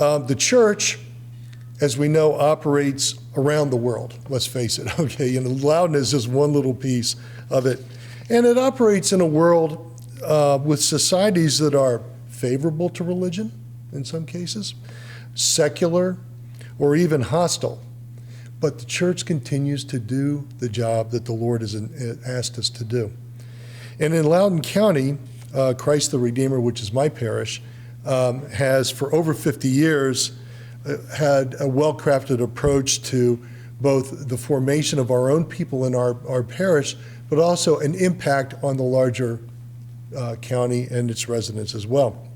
The church, as we know, operates around the world. Let's face it. Okay, Loudoun is just one little piece of it, and it operates in a world with societies that are favorable to religion in some cases, secular, or even hostile. But the church continues to do the job that the Lord has asked us to do. And in Loudoun County, Christ the Redeemer, which is my parish, has for over 50 years had a well-crafted approach to both the formation of our own people in our parish, but also an impact on the larger county and its residents as well.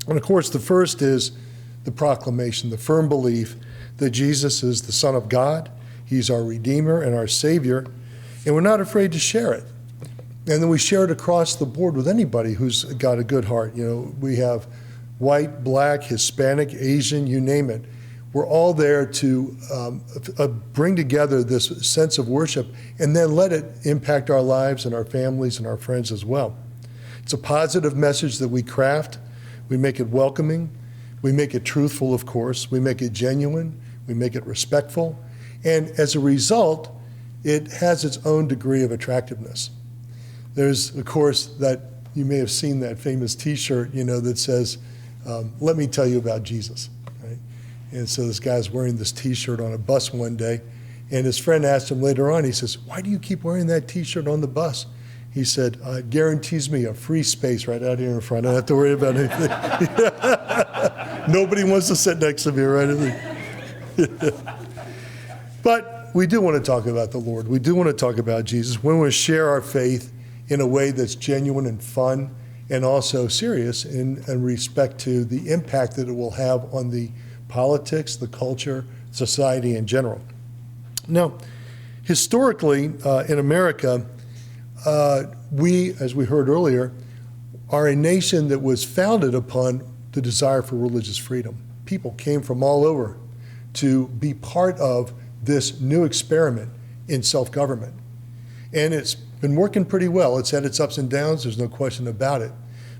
And of course, the first is the proclamation, the firm belief that Jesus is the Son of God, He's our Redeemer and our Savior, and we're not afraid to share it. And then we share it across the board with anybody who's got a good heart. We have white, black, Hispanic, Asian, you name it. We're all there to bring together this sense of worship and then let it impact our lives and our families and our friends as well. It's a positive message that we craft. We make it welcoming. We make it truthful, of course. We make it genuine. We make it respectful. And as a result, it has its own degree of attractiveness. There's, of course, that you may have seen that famous T-shirt, that says, let me tell you about Jesus, right? And so this guy's wearing this T-shirt on a bus one day, and his friend asked him later on, he says, why do you keep wearing that T-shirt on the bus? He said, it guarantees me a free space right out here in front. I don't have to worry about anything. Nobody wants to sit next to me, right? But we do want to talk about the Lord. We do want to talk about Jesus. We want to share our faith in a way that's genuine and fun and also serious in respect to the impact that it will have on the politics, the culture, society in general. Now, historically in America, we, as we heard earlier, are a nation that was founded upon the desire for religious freedom. People came from all over to be part of this new experiment in self-government. And it's been working pretty well. It's had its ups and downs, there's no question about it.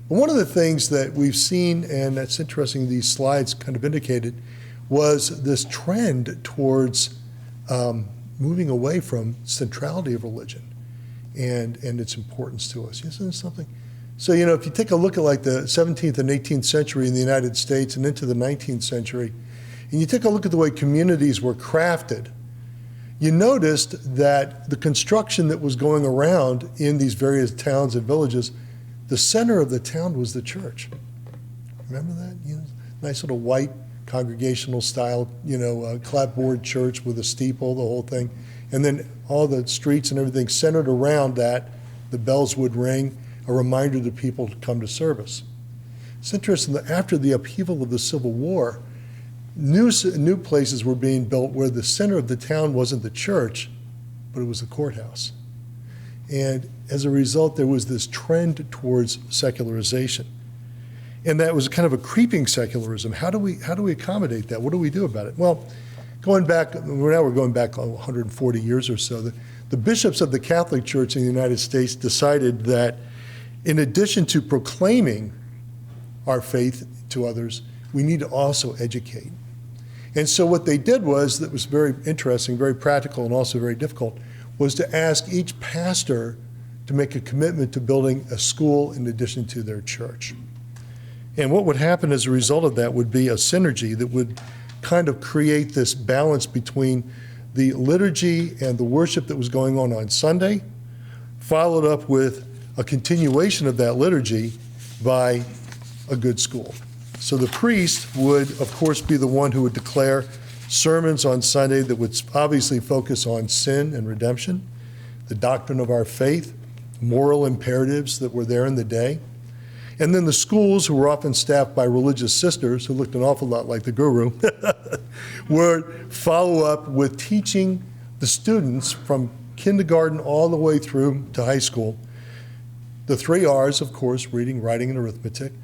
But one of the things that we've seen, and that's interesting, these slides kind of indicated, was this trend towards moving away from centrality of religion and its importance to us. Isn't this something? So, if you take a look at like the 17th and 18th century in the United States and into the 19th century, and you take a look at the way communities were crafted, you noticed that the construction that was going around in these various towns and villages, the center of the town was the church. Remember that? Nice little white congregational style, clapboard church with a steeple, the whole thing. And then all the streets and everything centered around that. The bells would ring, a reminder to people to come to service. It's interesting that after the upheaval of the Civil War, new places were being built where the center of the town wasn't the church, but it was the courthouse. And as a result, there was this trend towards secularization. And that was kind of a creeping secularism. How do we accommodate that? What do we do about it? Well, now we're going back 140 years or so. The bishops of the Catholic Church in the United States decided that in addition to proclaiming our faith to others, we need to also educate. And so what they did was, that was very interesting, very practical, and also very difficult, was to ask each pastor to make a commitment to building a school in addition to their church. And what would happen as a result of that would be a synergy that would kind of create this balance between the liturgy and the worship that was going on Sunday, followed up with a continuation of that liturgy by a good school. So the priest would, of course, be the one who would declare sermons on Sunday that would obviously focus on sin and redemption, the doctrine of our faith, moral imperatives that were there in the day. And then the schools, who were often staffed by religious sisters who looked an awful lot like the guru, would follow up with teaching the students from kindergarten all the way through to high school. The 3 R's, of course, reading, writing, and arithmetic,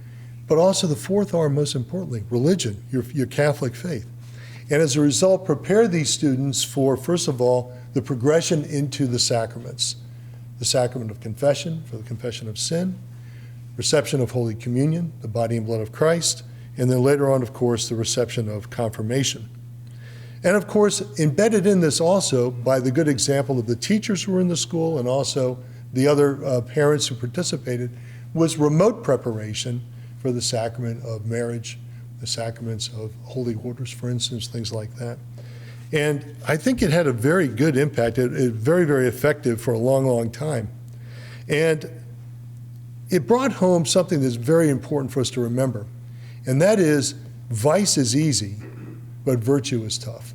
but also the 4th R, most importantly, religion, your Catholic faith. And as a result, prepare these students for, first of all, the progression into the sacraments. The sacrament of confession, for the confession of sin, reception of Holy Communion, the body and blood of Christ, And then later on, of course, the reception of confirmation. And of course, embedded in this also by the good example of the teachers who were in the school and also the other parents who participated was remote preparation for the sacrament of marriage, the sacraments of holy orders, for instance, things like that. And I think it had a very good impact. It was very, very effective for a long, long time. And it brought home something that's very important for us to remember. And that is, vice is easy, but virtue is tough.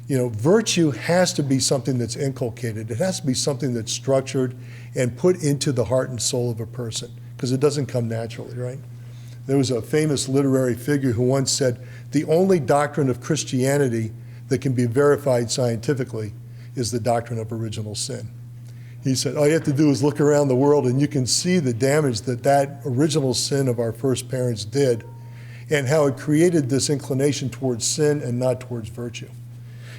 You know, virtue has to be something that's inculcated. It has to be something that's structured and put into the heart and soul of a person, because it doesn't come naturally, right? There was a famous literary figure who once said, the only doctrine of Christianity that can be verified scientifically is the doctrine of original sin. He said, all you have to do is look around the world and you can see the damage that that original sin of our first parents did and how it created this inclination towards sin and not towards virtue.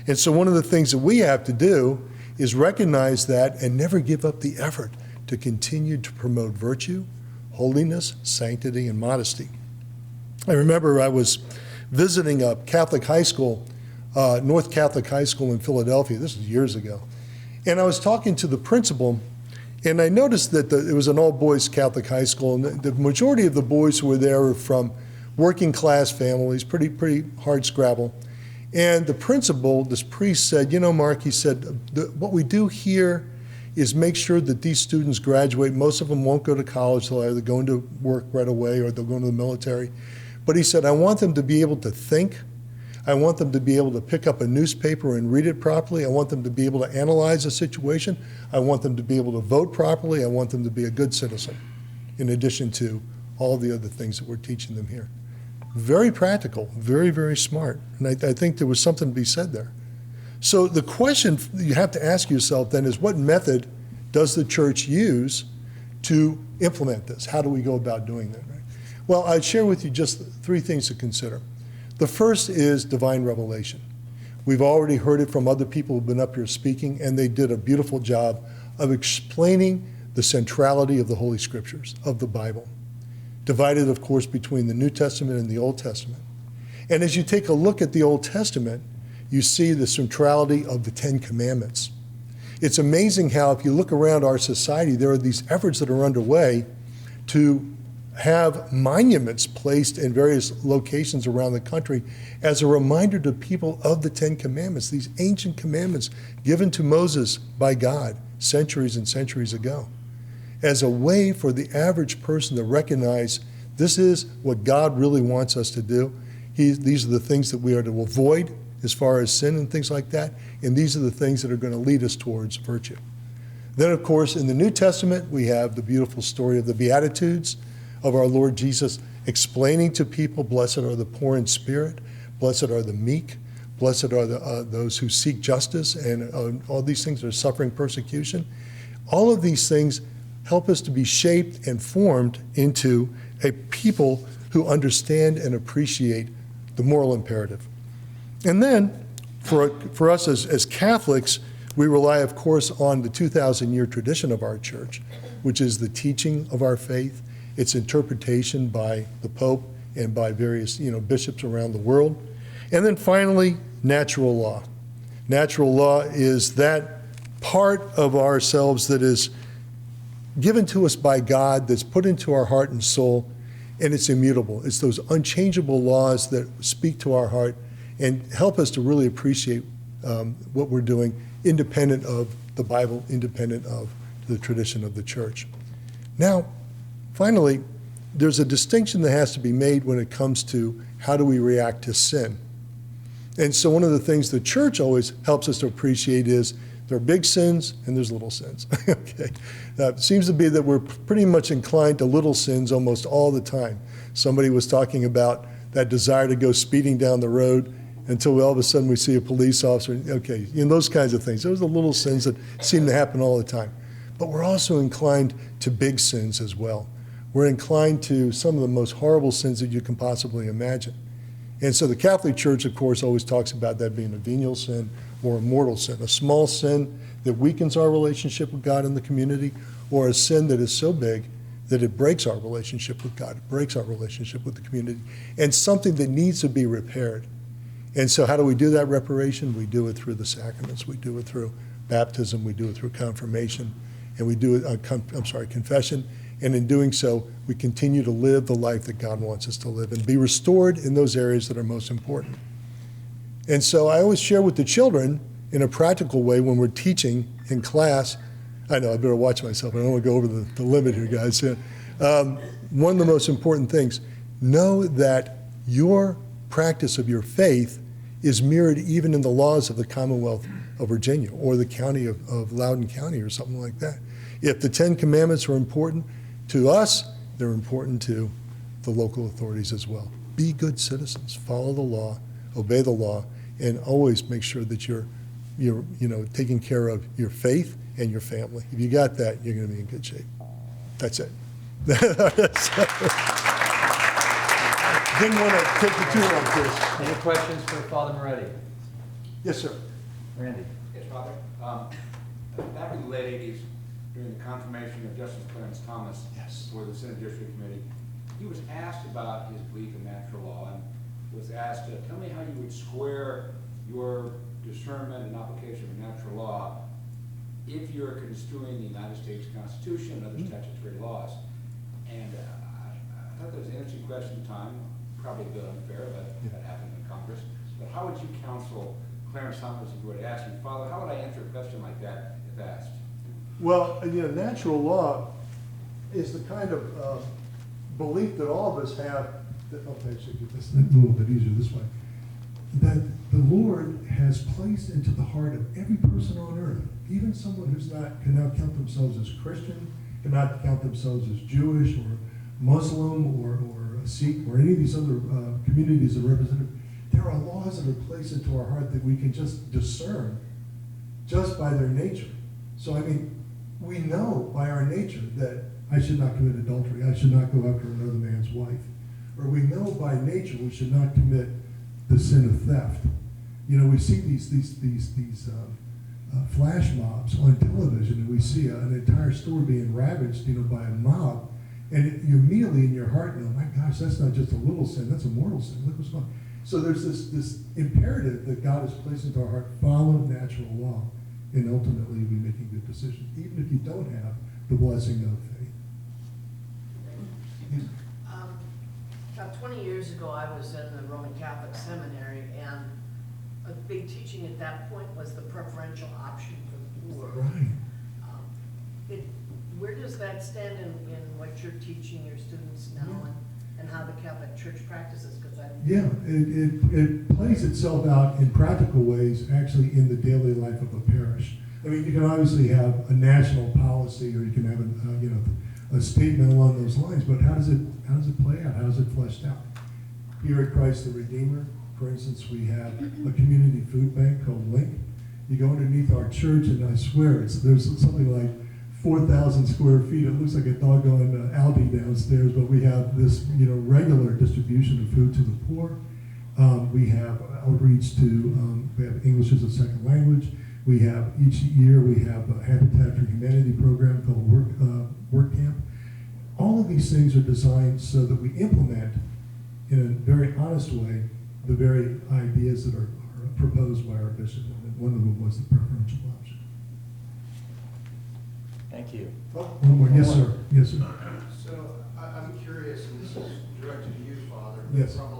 And so one of the things that we have to do is recognize that and never give up the effort to continue to promote virtue, holiness, sanctity, and modesty. I remember I was visiting a Catholic high school, North Catholic High School in Philadelphia. This was years ago. And I was talking to the principal, and I noticed that it was an all-boys Catholic high school, and the majority of the boys who were there were from working-class families, pretty hard scrabble. And the principal, this priest, said, you know, Mark, he said, what we do here is make sure that these students graduate. Most of them won't go to college. They'll either go into work right away or they'll go into the military. But he said, I want them to be able to think. I want them to be able to pick up a newspaper and read it properly. I want them to be able to analyze a situation. I want them to be able to vote properly. I want them to be a good citizen, in addition to all the other things that we're teaching them here. Very practical, very, very smart. And I think there was something to be said there. So the question you have to ask yourself then is, what method does the church use to implement this? How do we go about doing that? Right? Well, I'd share with you just 3 things to consider. The first is divine revelation. We've already heard it from other people who've been up here speaking, and they did a beautiful job of explaining the centrality of the Holy Scriptures, of the Bible, divided, of course, between the New Testament and the Old Testament. And as you take a look at the Old Testament, you see the centrality of the 10 Commandments. It's amazing how, if you look around our society, there are these efforts that are underway to have monuments placed in various locations around the country as a reminder to people of the 10 Commandments, these ancient commandments given to Moses by God centuries and centuries ago, as a way for the average person to recognize this is what God really wants us to do. These are the things that we are to avoid as far as sin and things like that, and these are the things that are going to lead us towards virtue. Then, of course, in the New Testament, we have the beautiful story of the Beatitudes, of our Lord Jesus explaining to people, blessed are the poor in spirit, blessed are the meek, blessed are those who seek justice, and all these things are suffering persecution. All of these things help us to be shaped and formed into a people who understand and appreciate the moral imperative. And then, for us as Catholics, we rely, of course, on the 2,000-year tradition of our church, which is the teaching of our faith, its interpretation by the Pope and by various bishops around the world. And then finally, natural law. Natural law is that part of ourselves that is given to us by God, that's put into our heart and soul, and it's immutable. It's those unchangeable laws that speak to our heart and help us to really appreciate what we're doing, independent of the Bible, independent of the tradition of the church. Now, finally, there's a distinction that has to be made when it comes to how do we react to sin. And so one of the things the church always helps us to appreciate is there are big sins and there's little sins. Okay, it seems to be that we're pretty much inclined to little sins almost all the time. Somebody was talking about that desire to go speeding down the road until all of a sudden we see a police officer. Okay, those kinds of things. Those are the little sins that seem to happen all the time. But we're also inclined to big sins as well. We're inclined to some of the most horrible sins that you can possibly imagine. And so the Catholic Church, of course, always talks about that being a venial sin or a mortal sin, a small sin that weakens our relationship with God and the community, or a sin that is so big that it breaks our relationship with God, it breaks our relationship with the community, and something that needs to be repaired. And so how do we do that reparation? We do it through the sacraments. We do it through baptism. We do it through confirmation. And we do it, confession. And in doing so, we continue to live the life that God wants us to live and be restored in those areas that are most important. And so I always share with the children in a practical way when we're teaching in class. I know I better watch myself. I don't want to go over the limit here, guys. One of the most important things, know that your practice of your faith is mirrored even in the laws of the Commonwealth of Virginia or the county of Loudoun County or something like that. If the 10 Commandments are important to us, they're important to the local authorities as well. Be good citizens, follow the law, obey the law, and always make sure that you're taking care of your faith and your family. If you got that, you're going to be in good shape. That's it. Didn't want to take the tour on Chris. Any questions for Father Moretti? Yes, sir. Randy? Yes, Father. Back in the late 80s, during the confirmation of Justice Clarence Thomas for the Senate Judiciary Committee, he was asked about his belief in natural law and was asked, tell me how you would square your discernment and application of natural law if you're construing the United States Constitution and other statutory laws. And I thought that was an interesting question at the time, probably a bit unfair, but that happened in Congress. But how would you counsel Clarence Thomas if you were to ask him, Father, how would I answer a question like that if asked? Well, natural law is the kind of belief that all of us have. Okay, I should do this a little bit easier this way. That the Lord has placed into the heart of every person on earth, even someone who's can now count themselves as Christian, cannot count themselves as Jewish or Muslim or a Sikh or any of these other communities that are represented. There are laws that are placed into our heart that we can just discern just by their nature. So, we know by our nature that I should not commit adultery, I should not go after another man's wife. Or we know by nature we should not commit the sin of theft. We see these flash mobs on television, and we see an entire store being ravaged, by a mob, and you immediately in your heart know, my gosh, that's not just a little sin, that's a mortal sin. Look what's going on. So there's this imperative that God has placed into our heart: follow natural law, and ultimately you'll be making good decisions, even if you don't have the blessing of faith. About 20 years ago, I was in the Roman Catholic Seminary, and a big teaching at that point was the preferential option for the poor. Right. Where does that stand in what you're teaching your students now, and how the Catholic Church practices? Because it plays itself out in practical ways, actually, in the daily life of a parish. You can obviously have a national policy, or you can have a statement along those lines, but how does it play out? How is it fleshed out? Here at Christ the Redeemer, for instance, we have a community food bank called Link. You go underneath our church, and I swear there's something like 4,000 square feet. It looks like a doggone Aldi downstairs, but we have this regular distribution of food to the poor. We have outreach to we have English as a second language. We have each year we have a Habitat for Humanity program called Work Camp. All of these things are designed so that we implement in a very honest way the very ideas that are proposed by our bishop. And one of them was the preferential option. Thank you. One more. Yes, sir. Yes, sir. So I'm curious, and this is directed to you, Father. Yes. From